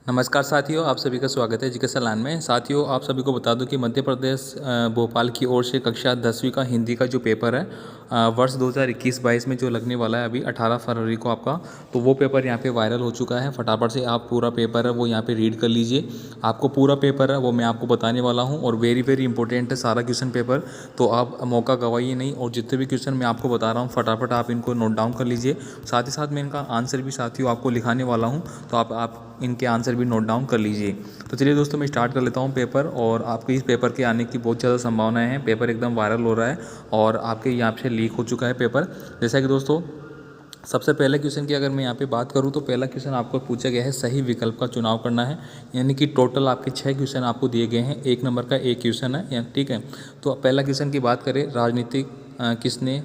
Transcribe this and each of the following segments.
नमस्कार साथियों, आप सभी का स्वागत है जीके लाइन में। साथियों, आप सभी को बता दूं कि मध्य प्रदेश भोपाल की ओर से कक्षा 10वीं का हिंदी का जो पेपर है वर्ष 2021-22 में जो लगने वाला है अभी 18 फरवरी को आपका, तो वो पेपर यहाँ पे वायरल हो चुका है। फटाफट से आप पूरा पेपर है वो यहाँ पे रीड कर लीजिए। आपको पूरा पेपर है वो मैं आपको बताने वाला हूँ और वेरी वेरी इंपॉर्टेंट है सारा क्वेश्चन पेपर, तो आप मौका गवाइए नहीं और जितने भी क्वेश्चन मैं आपको बता रहा हूँ फटाफट आप इनको नोट डाउन कर लीजिए। साथ ही साथ मैं इनका आंसर भी साथियों आपको लिखाने वाला हूँ, तो आप इनके आंसर भी नोट डाउन कर लीजिए। तो चलिए दोस्तों, मैं स्टार्ट कर लेता हूँ पेपर। और आपके इस पेपर के आने की बहुत ज़्यादा संभावनाएं हैं। पेपर एकदम वायरल हो रहा है और आपके यहाँ से लीक हो चुका है पेपर। जैसा कि दोस्तों, सबसे पहले क्वेश्चन की अगर मैं यहाँ पे बात करूँ तो पहला क्वेश्चन आपको पूछा गया है सही विकल्प का चुनाव करना है। यानी कि टोटल आपके 6 क्वेश्चन आपको दिए गए हैं, 1 नंबर का एक क्वेश्चन है, ठीक है। तो पहला क्वेश्चन की बात करें, राजनीति किसने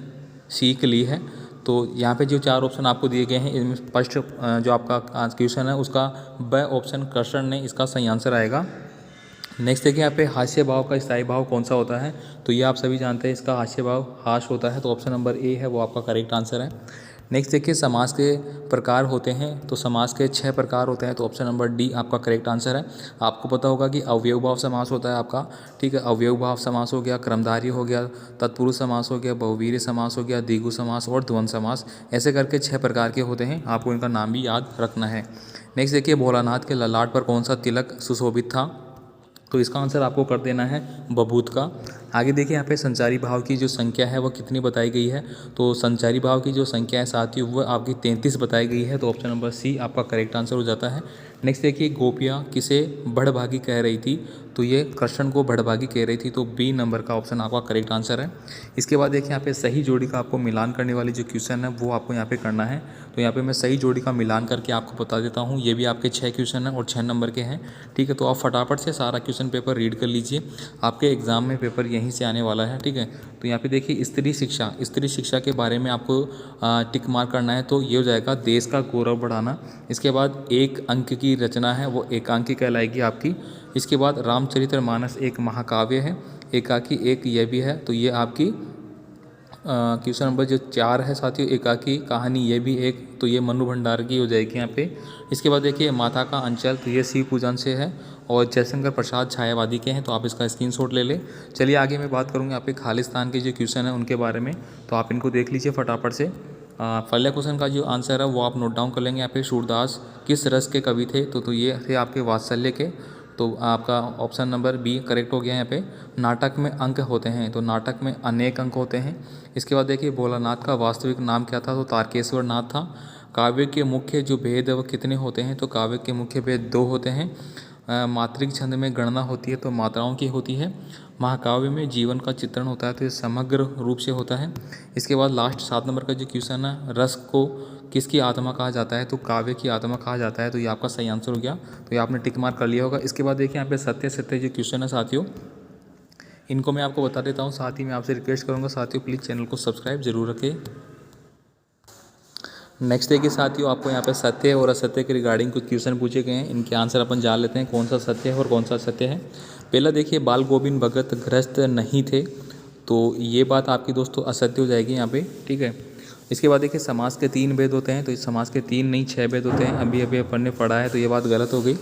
सीख ली है। तो यहाँ पे जो 4 ऑप्शन आपको दिए गए हैं, इनमें फर्स्ट जो आपका क्वेश्चन है उसका ब ऑप्शन कर्षण ने इसका सही आंसर आएगा। नेक्स्ट देखिए यहाँ पे हास्य भाव का स्थायी भाव कौन सा होता है। तो ये आप सभी जानते हैं, इसका हास्य भाव हास होता है, तो ऑप्शन नंबर ए है वो आपका करेक्ट आंसर है। नेक्स्ट देखिए समास के प्रकार होते हैं, तो समास के 6 प्रकार होते हैं, तो ऑप्शन नंबर डी आपका करेक्ट आंसर है। आपको पता होगा कि अवयव भाव समास होता है आपका, ठीक है। अवयव भाव समास हो गया, क्रमधारी हो गया, तत्पुरुष समास हो गया, बहुवीर्य समास हो गया, द्विगु समास और द्वंद्व समास, ऐसे करके 6 प्रकार के होते हैं। आपको इनका नाम भी याद रखना है। नेक्स्ट देखिए, भोलानाथ के ललाट पर कौन सा तिलक सुशोभित था। तो इसका आंसर आपको कर देना है बभूत का। आगे देखिए यहाँ पे संचारी भाव की जो संख्या है वो कितनी बताई गई है। तो संचारी भाव की जो संख्या है साथियों वो आपकी 33 बताई गई है, तो ऑप्शन नंबर सी आपका करेक्ट आंसर हो जाता है। नेक्स्ट देखिए, गोपियाँ किसे बढ़भागी कह रही थी। तो ये कृष्ण को बढ़भागी कह रही थी, तो बी नंबर का ऑप्शन आपका करेक्ट आंसर है। इसके बाद देखिए यहाँ पे सही जोड़ी का आपको मिलान करने वाली जो क्वेश्चन है वो आपको यहाँ पे करना है। तो यहाँ पे मैं सही जोड़ी का मिलान करके आपको बता देता हूँ। ये भी आपके 6 क्वेश्चन हैं और 6 नंबर के हैं, ठीक है। तो आप फटाफट से सारा क्वेश्चन पेपर रीड कर लीजिए, आपके एग्जाम में पेपर यहीं से आने वाला है, ठीक है। तो यहाँ पे देखिए, स्त्री शिक्षा के बारे में आपको टिक मार्क करना है, तो ये हो जाएगा देश का गौरव बढ़ाना। इसके बाद एक अंक की रचना है वो एकांकी कहलाएगी आपकी। इसके बाद रामचरितमानस एक महाकाव्य है, एकाकी एक ये भी है, तो ये आपकी क्वेश्चन नंबर जो 4 है साथियों, एकाकी कहानी ये भी एक, तो ये मनु भंडार की हो जाएगी यहाँ पे। इसके बाद देखिए, माता का अंचल, तो ये शिव पूजन से है और जयशंकर प्रसाद छायावादी के हैं, तो आप इसका स्क्रीनशॉट ले लें। चलिए आगे मैं बात करूँगा यहाँ पे खालिस्तान के जो क्वेश्चन है उनके बारे में, तो आप इनको देख लीजिए फटाफट से। पहले क्वेश्चन का जो आंसर है वो आप नोट डाउन कर लेंगे। यहाँ पे सूरदास किस रस के कवि थे। तो ये थे आपके वात्सल्य के, तो आपका ऑप्शन नंबर बी करेक्ट हो गया। यहाँ पे नाटक में अंक होते हैं, तो नाटक में अनेक अंक होते हैं। इसके बाद देखिए, भोलानाथ का वास्तविक नाम क्या था। तो तारकेश्वर नाथ था। काव्य के मुख्य जो भेद है वो कितने होते हैं। तो काव्य के मुख्य भेद 2 होते हैं। मात्रिक छंद में गणना होती है, तो मात्राओं की होती है। महाकाव्य में जीवन का चित्रण होता है, तो ये समग्र रूप से होता है। इसके बाद लास्ट 7 नंबर का जो क्वेश्चन है, रस को किसकी आत्मा कहा जाता है। तो काव्य की आत्मा कहा जाता है, तो ये आपका सही आंसर हो गया, तो ये आपने टिक मार्क कर लिया होगा। इसके बाद देखिए यहाँ पे सत्य सत्य जो क्वेश्चन है साथियों, इनको मैं आपको बता देता हूँ। साथ ही मैं आपसे रिक्वेस्ट करूँगा साथियों, प्लीज़ चैनल को सब्सक्राइब जरूर रखें। नेक्स्ट देखिए साथियों, आपको यहाँ पे सत्य और असत्य के रिगार्डिंग कुछ क्वेश्चन पूछे गए हैं। इनके आंसर अपन जान लेते हैं, कौन सा सत्य है और कौन सा असत्य है। पहला देखिए, बाल गोविंद भगत ग्रस्त नहीं थे, तो ये बात आपकी दोस्तों असत्य हो जाएगी यहाँ पे, ठीक है। इसके बाद देखिए, समाज के 3 भेद होते हैं, तो इस समाज के 3 नहीं 6 भेद होते हैं। अभी अभी अपन ने पढ़ा है, तो ये बात गलत हो गई।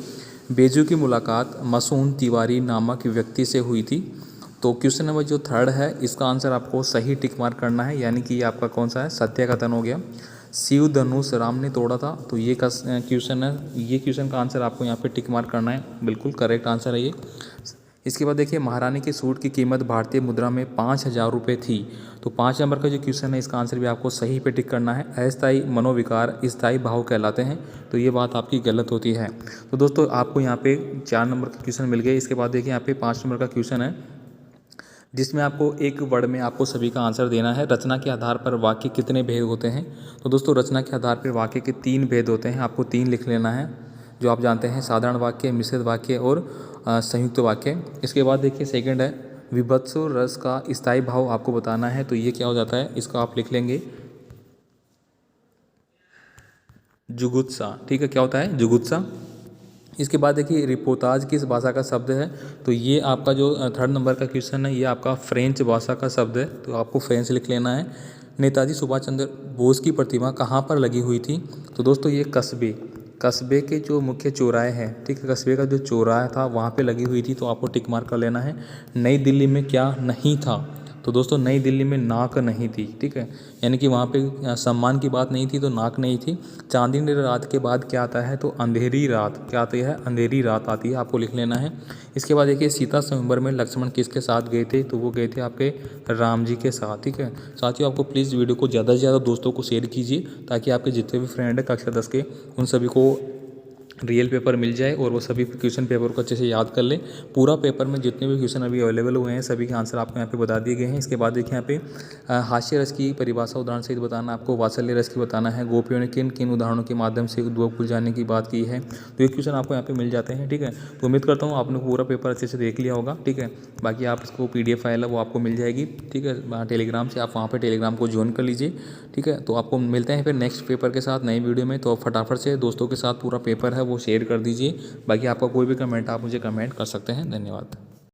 बेजू की मुलाकात मसून तिवारी नामक व्यक्ति से हुई थी। तो क्वेश्चन नंबर जो 3 है इसका आंसर आपको सही टिक मार्क करना है, यानी कि ये आपका कौन सा है, सत्य कथन हो गया। शिव धनुष राम ने तोड़ा था, तो ये का क्वेश्चन है, ये क्वेश्चन का आंसर आपको यहाँ पे टिक मार्क करना है, बिल्कुल करेक्ट आंसर है ये। इसके बाद देखिए, महारानी के सूट की कीमत भारतीय मुद्रा में 5,000 रुपये थी। तो 5 नंबर का जो क्वेश्चन है इसका आंसर भी आपको सही पे टिक करना है। अस्थायी मनोविकार स्थायी भाव कहलाते हैं, तो ये बात आपकी गलत होती है। तो दोस्तों, आपको यहाँ पे 4 नंबर का क्वेश्चन मिल गया। इसके बाद देखिए यहाँ पे 5 नंबर का क्वेश्चन है, जिसमें आपको एक वर्ड में आपको सभी का आंसर देना है। रचना के आधार पर वाक्य कितने भेद होते हैं। तो दोस्तों, रचना के आधार पर वाक्य के 3 भेद होते हैं, आपको 3 लिख लेना है, जो आप जानते हैं, साधारण वाक्य, मिश्रित वाक्य और संयुक्त वाक्य। इसके बाद देखिए सेकंड है, विभत्सो रस का स्थायी भाव आपको बताना है, तो ये क्या हो जाता है, इसका आप लिख लेंगे जुगुत्सा, ठीक है। क्या होता है, जुगुत्सा। इसके बाद देखिए, रिपोर्टाज किस भाषा का शब्द है। तो ये आपका जो 3rd नंबर का क्वेश्चन है ये आपका फ्रेंच भाषा का शब्द है, तो आपको फ्रेंच लिख लेना है। नेताजी सुभाष चंद्र बोस की प्रतिमा कहाँ पर लगी हुई थी। तो दोस्तों, ये कस्बे, कस्बे के जो मुख्य चौराहे हैं, ठीक है, कस्बे का जो चौराहा था वहाँ पे लगी हुई थी, तो आपको टिक मार्क कर लेना है। नई दिल्ली में क्या नहीं था, तो दोस्तों नई दिल्ली में नाक नहीं थी, ठीक है, यानी कि वहाँ पे सम्मान की बात नहीं थी तो नाक नहीं थी। चांदनी रात के बाद क्या आता है, तो अंधेरी रात, क्या आती है, अंधेरी रात आती है, आपको लिख लेना है। इसके बाद देखिए सीता स्वयंवर में लक्ष्मण किसके साथ गए थे, तो वो गए थे आपके राम जी के साथ, ठीक है। साथियों आपको प्लीज़ वीडियो को ज़्यादा से ज़्यादा दोस्तों को शेयर कीजिए, ताकि आपके जितने भी फ्रेंड हैं कक्षा 10 के, उन सभी को रियल पेपर मिल जाए और वो सभी क्वेश्चन पेपर को अच्छे से याद कर ले। पूरा पेपर में जितने भी क्वेश्चन अभी अवेलेबल हुए हैं सभी के आंसर आपको यहाँ पे बता दिए गए हैं। इसके बाद देखिए यहाँ पे हास्य रस की परिभाषा उदाहरण सहित बताना, आपको वात्सल्य रस की बताना है, गोपियों ने किन किन उदाहरणों के माध्यम से उद्योग भूल जाने की बात की है, तो ये क्वेश्चन आपको यहाँ पे मिल जाते हैं, ठीक है। तो उम्मीद करता हूँ आपने पूरा पेपर अच्छे से देख लिया होगा, ठीक है। बाकी आप इसको PDF फाइल है वो आपको मिल जाएगी, ठीक है, टेलीग्राम से, आप वहाँ पर टेलीग्राम को ज्वाइन कर लीजिए, ठीक है। तो आपको मिलते हैं फिर नेक्स्ट पेपर के साथ नई वीडियो में। तो फटाफट से दोस्तों के साथ पूरा पेपर है वो शेयर कर दीजिए। बाकी आपका कोई भी कमेंट आप मुझे कमेंट कर सकते हैं। धन्यवाद।